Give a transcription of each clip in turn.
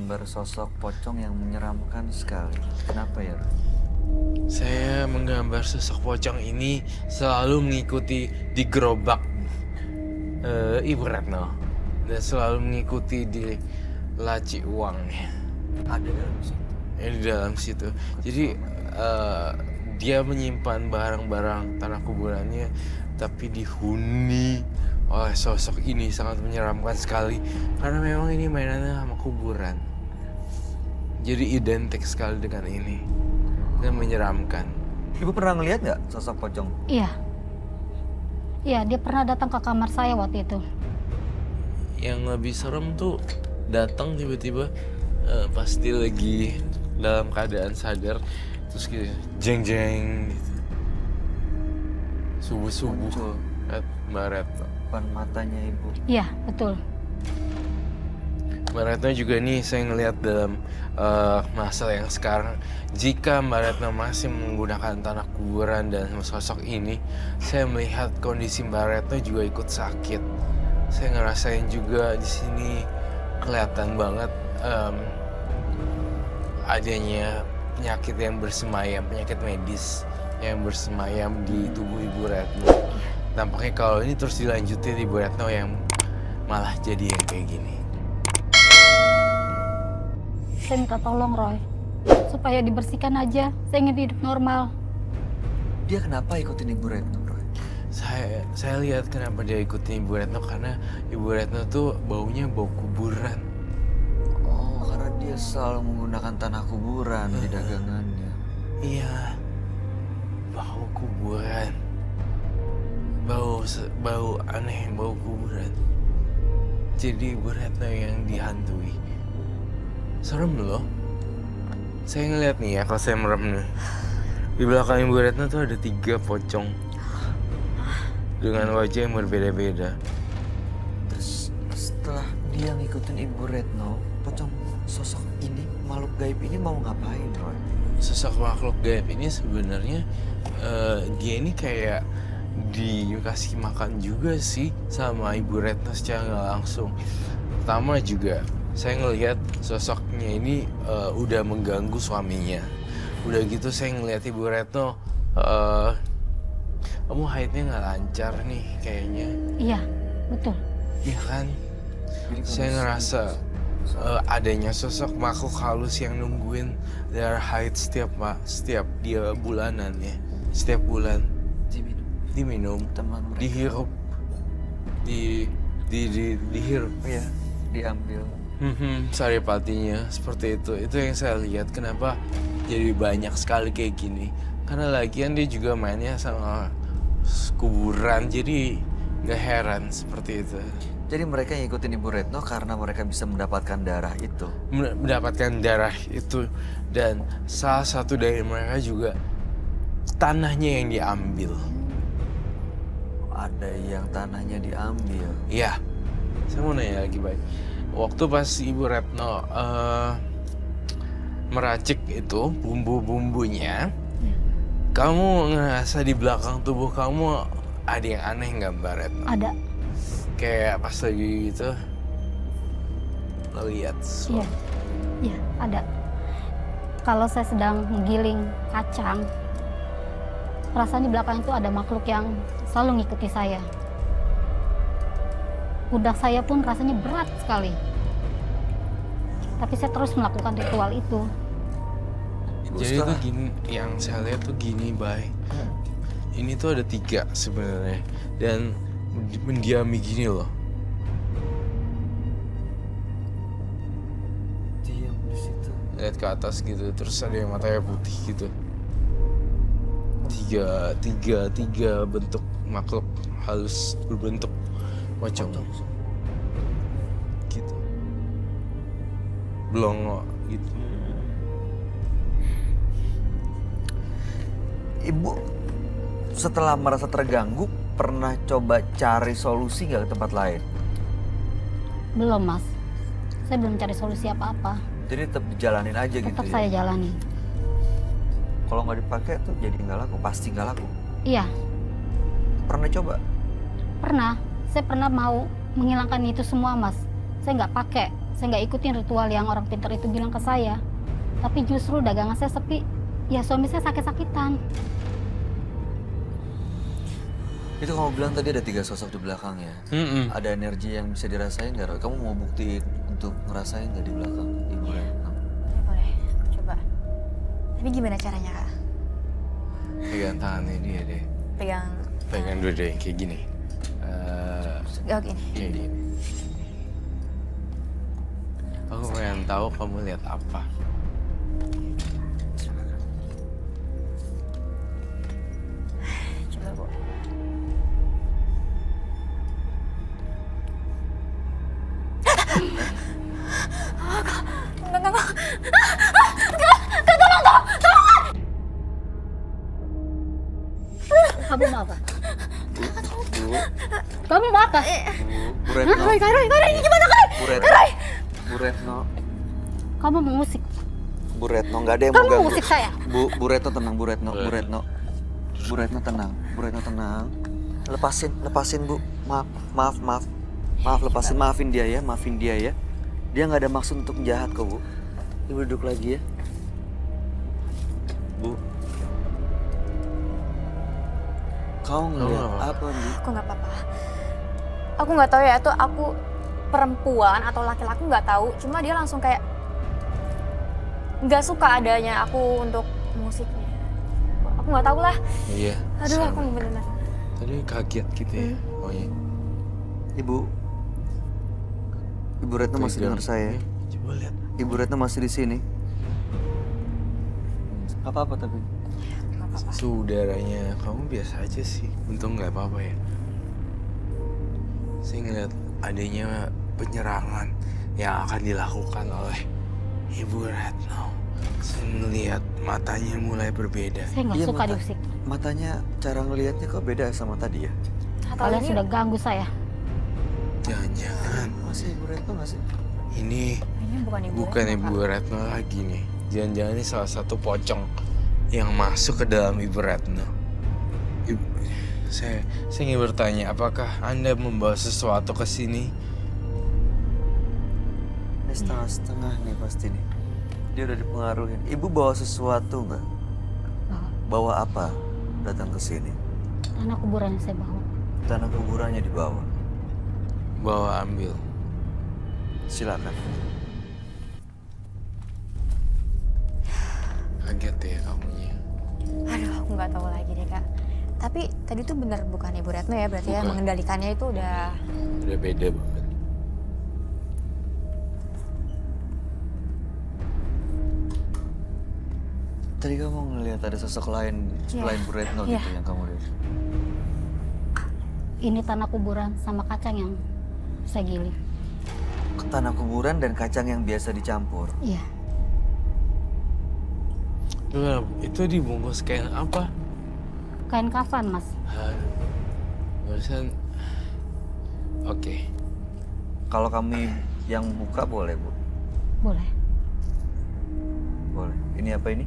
menggambar sosok pocong yang menyeramkan sekali. Kenapa ya? Saya menggambar sosok pocong ini selalu mengikuti di gerobak Ibu Retno dan selalu mengikuti di laci uangnya. Ada dalam situ. Di dalam situ. Jadi dia menyimpan barang-barang tanah kuburannya, tapi dihuni oleh sosok ini. Sangat menyeramkan sekali karena memang ini mainannya sama kuburan. Jadi identik sekali dengan ini dan menyeramkan. Ibu pernah ngeliat nggak sosok pocong? Iya. Iya, dia pernah datang ke kamar saya waktu itu. Yang lebih serem tuh datang tiba-tiba pas dia lagi dalam keadaan sadar, terus gitu jeng jeng gitu. Subuh Muncul Mbak Retno. depan matanya ibu. Iya, betul. Mbak Retno juga nih saya ngelihat dalam masa yang sekarang, jika Mbak Retno masih menggunakan tanah kuburan dan sosok ini, saya melihat kondisi Mbak Retno juga ikut sakit. Saya ngerasain juga di sini kelihatan banget adanya penyakit yang bersemayam, penyakit medis yang bersemayam di tubuh Ibu Retno. Tampaknya kalau ini terus dilanjutin Ibu Retno yang malah jadi yang kayak gini. Saya minta tolong Roy, supaya dibersihkan aja. Saya ingin hidup normal. Dia kenapa ikutin Ibu Retno, Roy? Saya lihat kenapa dia ikutin Ibu Retno, karena Ibu Retno tuh baunya bau kuburan. Oh, karena dia selalu menggunakan tanah kuburan di dagangannya. Iya, bau kuburan, bau aneh, bau kuburan. Jadi Ibu Retno yang dihantui. Serem loh. Saya ngeliat nih ya, kalau saya merem nih, di belakang Ibu Retno tuh ada 3 pocong dengan wajah yang berbeda-beda. Terus setelah dia ngikutin Ibu Retno, pocong sosok ini, makhluk gaib ini mau ngapain, Roy? Sosok makhluk gaib ini sebenarnya dia ini kayak dikasih makan juga sih sama Ibu Retno secara nggak langsung. Pertama juga saya ngelihat sosoknya ini udah mengganggu suaminya. Udah gitu saya ngelihat Ibu Retno, kamu haidnya nggak lancar nih kayaknya. Iya, betul. Iya kan? Jadi Saya ngerasa adanya sosok makhluk halus yang nungguin darah haid setiap dia bulanan ya. Setiap bulan diminum, teman mereka. dihirup, dihirup. Iya, diambil. Saripatinya seperti itu. Itu yang saya lihat kenapa jadi banyak sekali kayak gini. Karena lagian dia juga mainnya sama kuburan, jadi nggak heran seperti itu. Jadi mereka ngikutin Ibu Retno karena mereka bisa mendapatkan darah itu. Mendapatkan darah itu, dan salah satu dari mereka juga tanahnya yang diambil. Ada yang tanahnya diambil. Iya, saya mau nanya lagi baik. Waktu pas Ibu Retno meracik itu bumbu-bumbunya, kamu ngerasa di belakang tubuh kamu ada yang aneh nggak Mbak Retno? Ada. Kayak pas lagi gitu, lo lihat Iya. sesuatu. Iya, ada. Kalau saya sedang menggiling kacang, perasaan di belakang itu ada makhluk yang selalu ngikuti saya. Pundak saya pun rasanya berat sekali. Tapi saya terus melakukan ritual itu. Ibu, Jadi setelah- tuh gini, yang saya lihat tuh gini, Bay. Ini tuh ada 3 sebenarnya, dan mendiami gini loh. diam di situ. Lihat ke atas gitu, terus ada yang matanya putih gitu. Tiga bentuk makhluk halus berbentuk pocong gitu, belongo gitu. Ibu setelah merasa terganggu pernah coba cari solusi nggak ke tempat lain? Belum, Mas. Saya belum cari solusi apa-apa. Jadi tetap dijalanin aja gitu Tetap ya? saya jalani. Kalau nggak dipakai tuh jadi nggak laku, pasti nggak laku. Iya, Pernah coba? pernah. Saya pernah mau menghilangkan itu semua, Mas. Saya nggak pakai. saya nggak ikutin ritual yang orang pintar itu bilang ke saya. Tapi justru dagangan saya sepi. Ya suami saya sakit-sakitan. Itu kamu bilang tadi ada 3 sosok di belakangnya. Ada energi yang bisa dirasain nggak, Roy? Kamu mau buktiin untuk ngerasain nggak di belakang Ibu Retno? Boleh, aku coba. Tapi gimana caranya, Kak? Pegang tangannya dia deh. Pegang... Pegang dulu deh, kayak gini. Oh, gini. Kayak gini. Aku pengen tahu kamu lihat apa. Coba, Bu. Enggak. Kamu mau apa? Bu, Kamu mau apa? Bu Retno. Roy, ini gimana, Kak? Bu Retno. Bu Retno. Kamu mau musik? Bu Retno, nggak ada yang Kamu mau mau ganggu. musik saya? Bu Retno tenang, Bu Retno. Bu Retno. Bu Retno tenang. Bu Retno tenang. Lepasin Bu. Maaf, maafin dia ya. Dia nggak ada maksud untuk jahat kok, Bu. Ibu duduk lagi ya. Bu. Kau ngeliat apa, Bu? Aku nggak apa-apa. Aku nggak tahu ya, itu aku perempuan atau laki-laki nggak tahu. Cuma dia langsung kayak nggak suka adanya aku untuk musiknya. Aku nggak tahu lah. Iya. Aduh, sama. aku bener-bener. Tadi kaget gitu ya. Oh iya. Ibu Retno masih dengar saya. Coba lihat. Ibu Retno masih di sini. Apa-apa tapi. Nggak apa-apa. Saudaranya kamu biasa aja sih. Untung nggak apa-apa ya. Saya ngeliat adanya penyerangan yang akan dilakukan oleh Ibu Retno. Saya ngeliat matanya mulai berbeda. Saya nggak Iya, suka mata- diusik. Matanya, cara ngelihatnya kok beda sama tadi ya? Atau Kalian ini sudah ganggu saya. Jangan-jangan Masih Ibu Retno nggak sih? ini bukan ibu. bukan Retno, Ibu Kak. Retno lagi nih. Jangan-jangan ini salah satu pocong yang masuk ke dalam Ibu Retno. Saya ingin bertanya, apakah Anda membawa sesuatu ke sini? Ini setengah-setengah nih pasti nih. Dia udah dipengaruhin. Ibu bawa sesuatu nggak? Bawa apa datang ke sini? Tanah kuburan yang saya bawa. Tanah kuburannya dibawa. Bawa ambil. Silakan. Kaget ya kamunya. Aduh, aku nggak tahu lagi deh, Kak. Tapi tadi tuh bener bukan Ibu Retno ya, berarti ya Bukan. mengendalikannya itu udah... Udah beda banget. Tadi kamu ngelihat ada sosok lain selain Bu Retno Iya. gitu yang kamu lihat. Ini tanah kuburan sama kacang yang saya giling. Tanah kuburan dan kacang yang biasa dicampur. Iya. Gimana? Itu dibungkus kayak apa? Kain kafan, Mas. Barusan. Oke. Kalau kami yang buka boleh, Bu? Boleh. Boleh. Ini apa ini?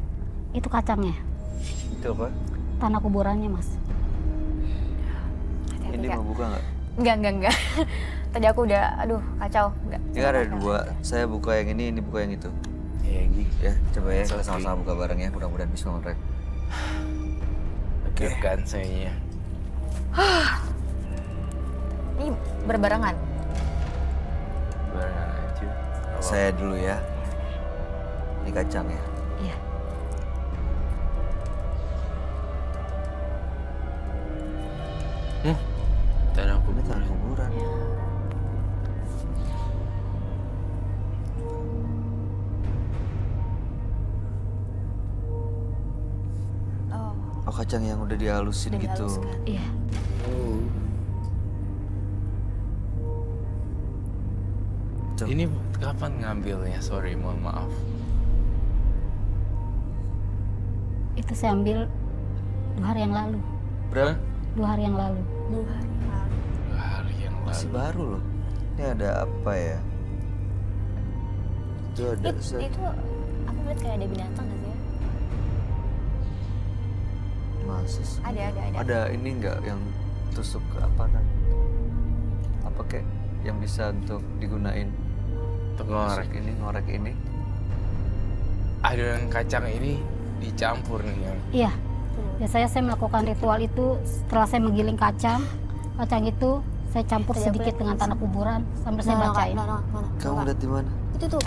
Itu kacangnya. Itu apa? Tanah kuburannya, Mas. Hati-hati, Ini Kak. mau buka nggak? Enggak. Tadi aku udah, aduh, kacau. Enggak. Ini ada dua. Saya buka yang ini buka yang itu. Ya gitu. Ya, coba ya kita Oke. sama-sama buka bareng ya. Mudah-mudahan bisa nge-rek. Deg-degan sayanya. Ini berbarengan. Barengan aja. Apa? Saya dulu ya. Ini kacang ya. Iya. Tanah Ini kuburan. tanah kuburan. Oh, Oh, kacang yang udah dihalusin udah gitu. dihaluskan. Iya. Oh. Tuh. Ini kapan ngambilnya? Sorry, mohon maaf. Itu saya ambil 2 hari yang lalu. Berapa? 2 hari yang lalu. 2 hari yang lalu. 2 hari yang Masih lalu. baru loh. Ini ada apa ya? Itu ada. Itu aku lihat kayak ada binatang nggak sih ya? Masa sih? Ada. Ada ini nggak yang tusuk ke apa kan? Apa kek yang bisa untuk digunain? untuk ngorek. Ngorek ini. Adonan kacang ini dicampur nih ya. Iya. Biasanya saya melakukan ritual itu setelah saya menggiling kacang. Kacang itu saya campur sedikit dengan tanah kuburan sambil saya bacain. Kamu lihat di mana? Itu tuh.